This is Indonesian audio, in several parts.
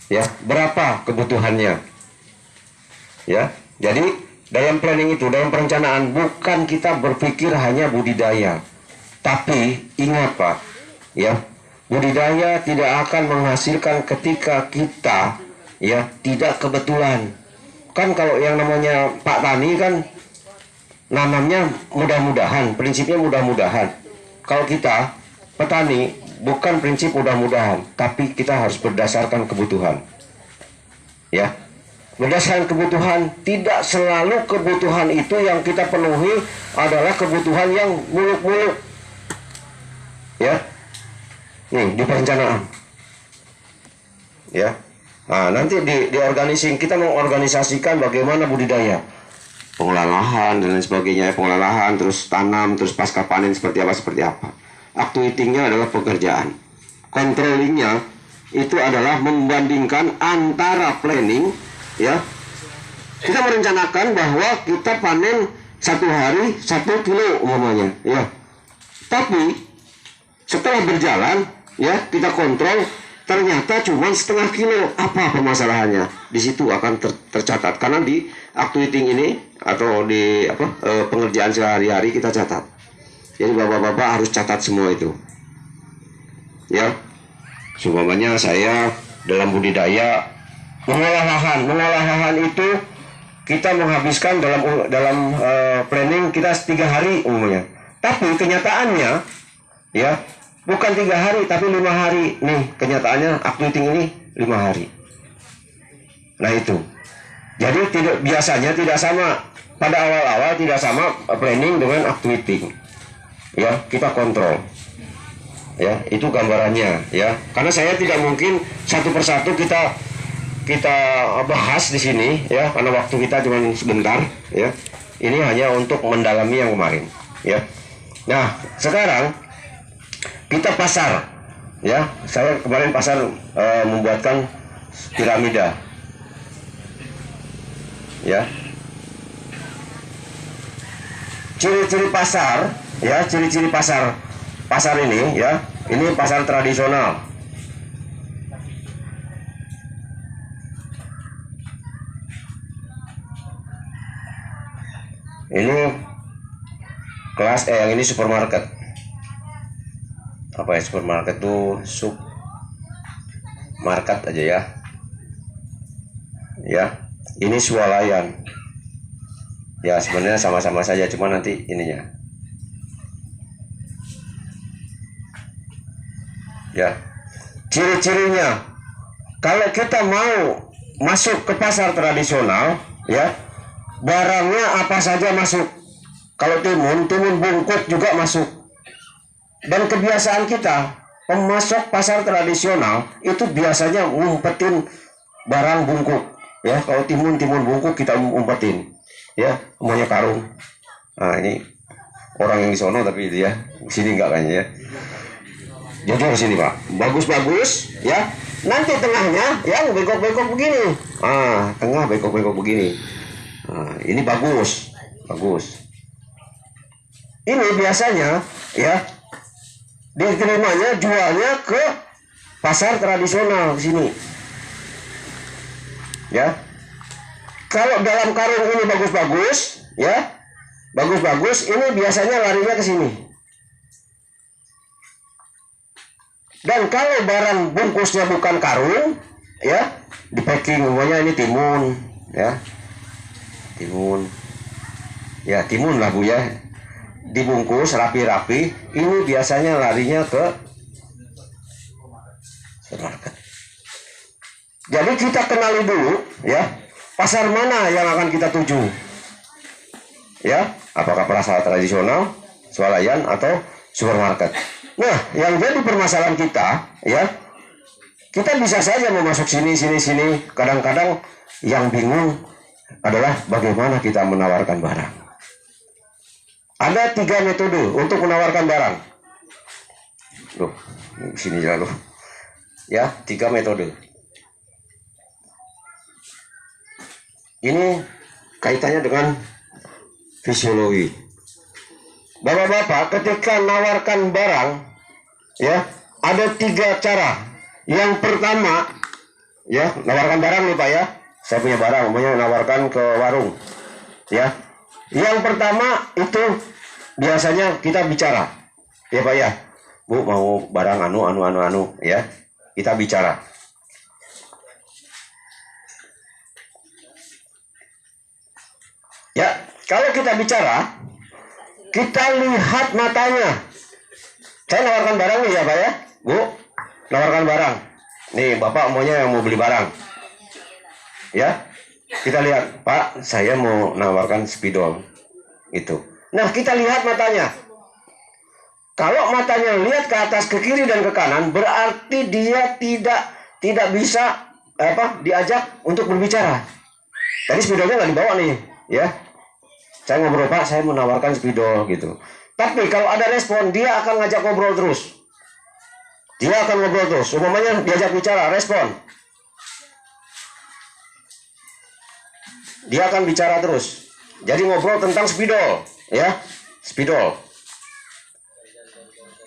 Ya, berapa kebutuhannya? Ya, jadi dalam planning itu, dalam perencanaan, bukan kita berpikir hanya budidaya, tapi ingat Pak, ya, budidaya tidak akan menghasilkan ketika kita ya tidak kebetulan. Kan kalau yang namanya Pak Tani kan nanamnya mudah-mudahan, prinsipnya mudah-mudahan. Kalau kita petani bukan prinsip mudah-mudahan, tapi kita harus berdasarkan kebutuhan. Ya, berdasarkan kebutuhan. Tidak selalu kebutuhan itu yang kita penuhi adalah kebutuhan yang muluk-muluk. Ya, nih di perencanaan. Ya, nah nanti di organisasi kita mengorganisasikan bagaimana budidaya, pengolahan lahan dan lain sebagainya, pengolahan lahan, terus tanam, terus pasca panen seperti apa. Actuating-nya adalah pekerjaan. Controlling-nya itu adalah membandingkan antara planning, ya. Kita merencanakan bahwa kita panen 1 hari 1 kilo umpamanya, ya. Tapi setelah berjalan, ya, kita kontrol ternyata cuma setengah kilo. Apa permasalahannya? Di situ akan tercatat karena di actuating ini atau di pengerjaan sehari-hari kita catat. Jadi bapak-bapak harus catat semua itu. Ya. Seumpamanya saya dalam budidaya mengolah lahan itu kita menghabiskan dalam planning kita 3 hari umumnya. Tapi kenyataannya ya bukan 3 hari tapi 5 hari. Nih kenyataannya actuating ini 5 hari. Nah itu. Jadi biasanya tidak sama. Pada awal-awal tidak sama planning dengan actuating. Ya, kita kontrol. Ya, itu gambarannya ya. Karena saya tidak mungkin satu persatu kita bahas di sini ya, karena waktu kita cuma sebentar ya. Ini hanya untuk mendalami yang kemarin ya. Nah, sekarang kita pasar ya. Saya kemarin pasar membuatkan piramida. Ya. Ciri-ciri pasar ya, ciri-ciri pasar ini ya, ini pasar tradisional. Ini kelas yang ini supermarket. Apa ya supermarket tuh, submarket aja ya. Ya, ini swalayan. Ya sebenarnya sama-sama saja, cuma nanti ininya. Ya, ciri-cirinya kalau kita mau masuk ke pasar tradisional ya, barangnya apa saja masuk. Kalau timun bungkuk juga masuk. Dan kebiasaan kita pemasok pasar tradisional itu biasanya ngumpetin barang bungkuk ya. Kalau timun bungkuk kita umpetin ya, semuanya karung. Nah ini orang yang di sono tapi dia di sini enggak kayaknya ya. Jadi harus sini Pak, bagus-bagus ya. Nanti tengahnya yang bengkok-bengkok begini. Tengah bengkok-bengkok begini. Ini bagus. Ini biasanya ya diterimanya jualnya ke pasar tradisional di sini. Ya. Kalau dalam karung ini bagus-bagus, ya. Bagus-bagus, ini biasanya larinya ke sini. Dan kalau barang bungkusnya bukan karung, ya, di packing umumnya ini timun, ya. Timun. Ya, timun lah Bu ya. Dibungkus rapi-rapi, ini biasanya larinya ke supermarket. Jadi kita kenali dulu, ya, pasar mana yang akan kita tuju. Ya, apakah pasar tradisional, swalayan atau supermarket. Nah, yang jadi permasalahan kita, ya, kita bisa saja mau masuk sini. Kadang-kadang yang bingung adalah bagaimana kita menawarkan barang. Ada 3 metode untuk menawarkan barang. Loh, sini jalan loh. Ya, 3 metode. Ini kaitannya dengan fisiologi. Bapak-bapak ketika menawarkan barang, ya, ada 3 cara. Yang pertama, Ya, nawarkan barang nih Pak ya. Saya punya barang, umpamanya nawarkan ke warung. Ya. Yang pertama itu biasanya kita bicara. Ya Pak ya. Bu mau barang anu ya. Kita bicara. Ya, kalau kita bicara, kita lihat matanya. Saya nawarkan barang nih ya Pak ya. Bu, nawarkan barang. Nih Bapak maunya yang mau beli barang. Ya, kita lihat, Pak, saya mau nawarkan spidol. Itu. Nah, kita lihat matanya. Kalau matanya lihat ke atas, ke kiri dan ke kanan, berarti dia tidak bisa diajak untuk berbicara. Tadi spidolnya nggak dibawa nih, ya. Saya ngobrol, Pak, saya mau nawarkan spidol gitu. Tapi kalau ada respon, dia akan ngajak ngobrol terus. Dia akan ngobrol terus. Umpamanya diajak bicara, respon. Dia akan bicara terus. Jadi ngobrol tentang spidol, ya. Spidol.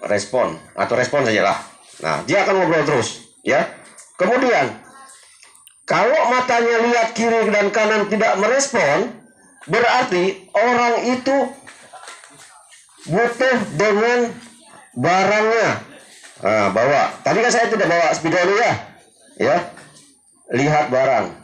Respon atau respon sajalah. Nah, dia akan ngobrol terus, ya. Kemudian kalau matanya lihat kiri dan kanan tidak merespon, berarti orang itu butuh dengan barangnya. Nah, bawa. Tadi kan saya tidak bawa spidol ya. Ya. Lihat barang.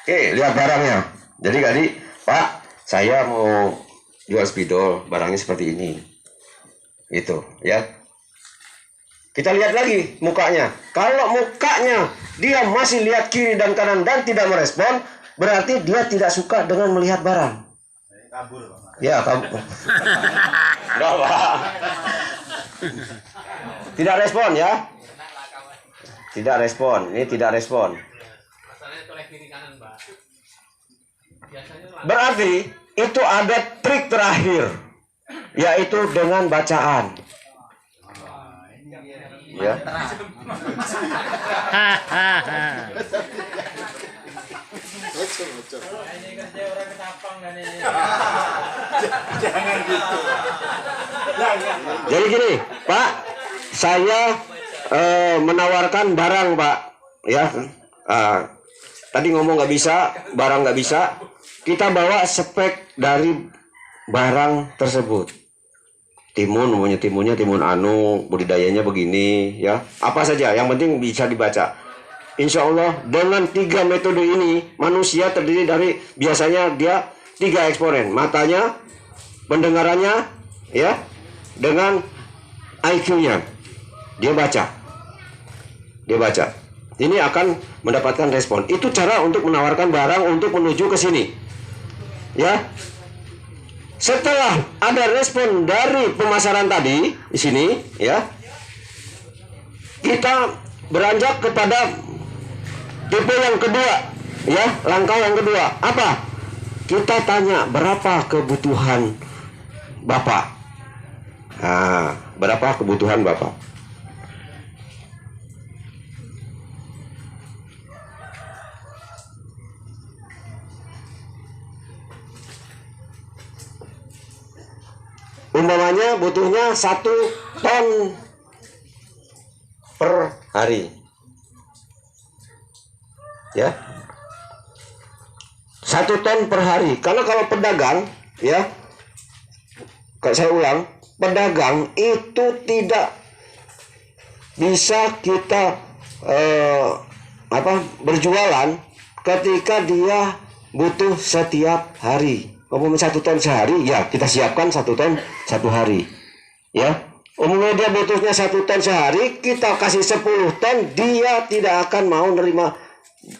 Oke, lihat barangnya. Jadi Pak, saya mau jual spidol, barangnya seperti ini. Itu, ya. Kita lihat lagi mukanya. Kalau mukanya dia masih lihat kiri dan kanan dan tidak merespon, berarti dia tidak suka dengan melihat barang. Kabur, Pak. Ya, kabur. Enggak, Pak. Tidak respon ya. Tidak respon. Ini tidak respon. Berarti itu ada trik terakhir, yaitu dengan bacaan. Ya. Jadi gini, Pak, saya menawarkan barang, Pak. Ya, tadi ngomong nggak bisa, barang nggak bisa. Kita bawa spek dari barang tersebut. Timunnya timun anu, budidayanya begini, ya. Apa saja, yang penting bisa dibaca. Insya Allah dengan 3 metode ini manusia terdiri dari biasanya dia 3 eksponen, matanya, pendengarannya, ya, dengan IQ-nya. Dia baca. Ini akan mendapatkan respon. Itu cara untuk menawarkan barang untuk menuju ke sini. Ya. Setelah ada respon dari pemasaran tadi di sini, ya. Kita beranjak kepada tipe yang kedua, ya, langkah yang kedua. Apa? Kita tanya berapa kebutuhan Bapak. Nah, berapa kebutuhan Bapak? Umpamanya butuhnya 1 ton per hari. Ya. 1 ton per hari. Karena kalau pedagang, ya, saya ulang, pedagang itu tidak bisa kita berjualan ketika dia butuh setiap hari. Umumnya 1 ton sehari, ya kita siapkan 1 ton 1 hari, ya. Umumnya dia butuhnya 1 ton sehari, kita kasih 10 ton, dia tidak akan mau nerima.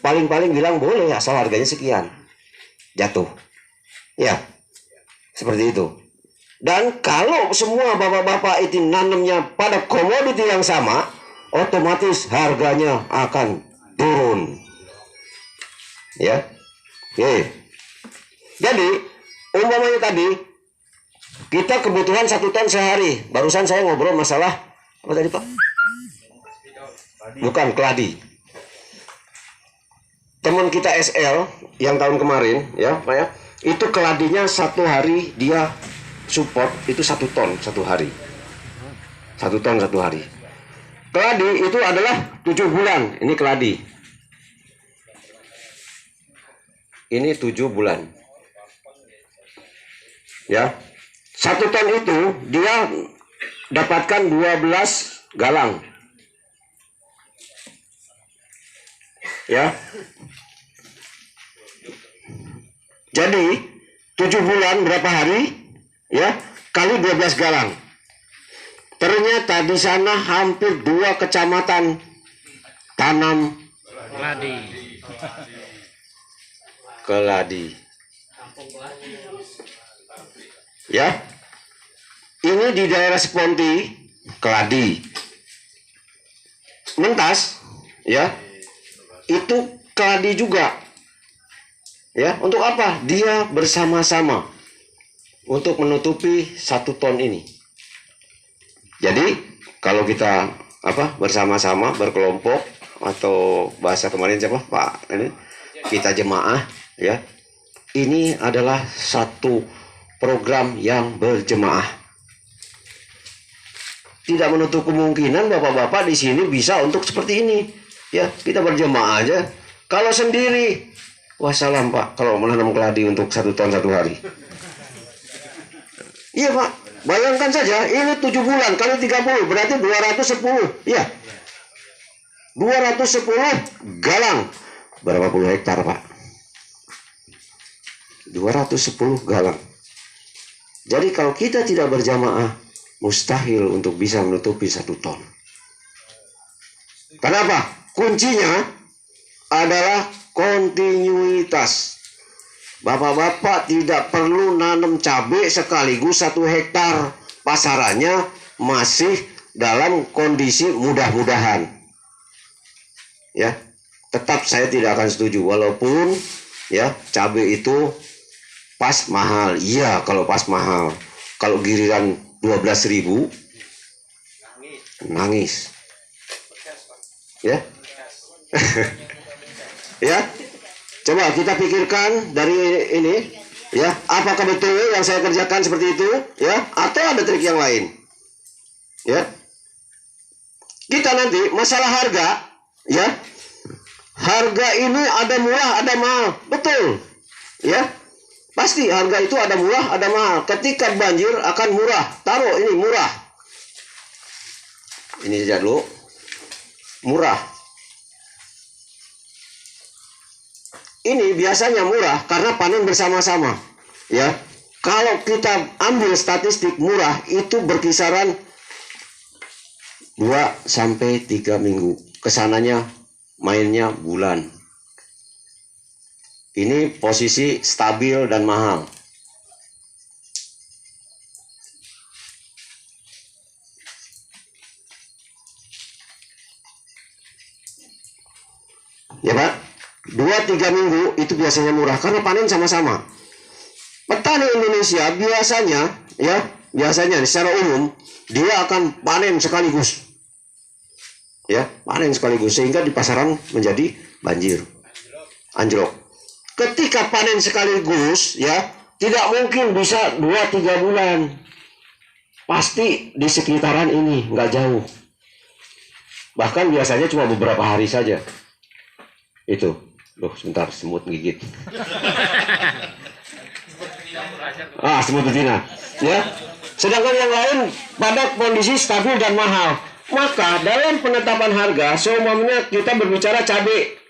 Paling-paling bilang boleh asal harganya sekian, jatuh, ya, seperti itu. Dan kalau semua bapak-bapak itu nanamnya pada komoditi yang sama, otomatis harganya akan turun, ya. Oke. Jadi umpamanya tadi kita kebutuhan 1 ton sehari. Barusan saya ngobrol masalah apa tadi, Pak? Bukan, keladi. Teman kita SL yang tahun kemarin, ya Pak ya, itu keladinya 1 hari dia support itu 1 ton 1 hari. 1 ton 1 hari. Keladi itu adalah 7 bulan. Ini keladi. Ini 7 bulan. Ya. 1 ton itu dia dapatkan 12 galang. Ya. Jadi 7 bulan berapa hari? Ya, kali 12 galang. Ternyata di sana hampir 2 kecamatan tanam keladi. Ya, ini di daerah Seponti keladi. Mentas, ya, itu keladi juga. Ya, untuk apa? Dia bersama-sama untuk menutupi 1 ton ini. Jadi kalau kita bersama-sama berkelompok atau bahasa kemarin siapa Pak ini kita jemaah ya, ini adalah satu program yang berjemaah. Tidak menutup kemungkinan bapak-bapak di sini bisa untuk seperti ini ya, kita berjemaah aja. Kalau sendiri wassalam Pak, kalau menanam keladi untuk 1 ton 1 hari. Iya Pak, bayangkan saja ini 7 bulan kali 30 berarti 210. Ya. 210 galang. Berapa puluh hektar Pak? 210 galang. Jadi kalau kita tidak berjamaah, mustahil untuk bisa menutupi 1 ton. Kenapa? Kuncinya adalah kontinuitas. Bapak-bapak tidak perlu nanam cabai sekaligus 1 hektar. Pasarannya masih dalam kondisi mudah-mudahan. Ya, tetap saya tidak akan setuju. Walaupun ya cabai itu pas mahal. Iya, kalau pas mahal. Kalau giliran 12.000 nangis. Ya. Ya. Coba kita pikirkan dari ini, ya, apakah betul yang saya kerjakan seperti itu, ya, atau ada trik yang lain, ya? Kita nanti masalah harga, ya, harga ini ada murah, ada mahal, betul, ya, pasti harga itu ada murah, ada mahal. Ketika banjir akan murah, taruh ini murah, ini saja dulu, murah. Ini biasanya murah karena panen bersama-sama. Ya, kalau kita ambil statistik murah itu berkisaran 2-3 minggu. Kesananya mainnya bulan. Ini posisi stabil dan mahal. Ya Pak? 2-3 minggu itu biasanya murah karena panen sama-sama. Petani Indonesia biasanya secara umum dia akan panen sekaligus. Ya, panen sekaligus sehingga di pasaran menjadi banjir. Anjlok. Ketika panen sekaligus ya, tidak mungkin bisa 2-3 bulan. Pasti di sekitaran ini, nggak jauh. Bahkan biasanya cuma beberapa hari saja. Itu. Loh, sebentar, semut gigit. Semut betina. Ya. Sedangkan yang lain pada kondisi stabil dan mahal. Maka dalam penetapan harga, seumpamanya kita berbicara cabai.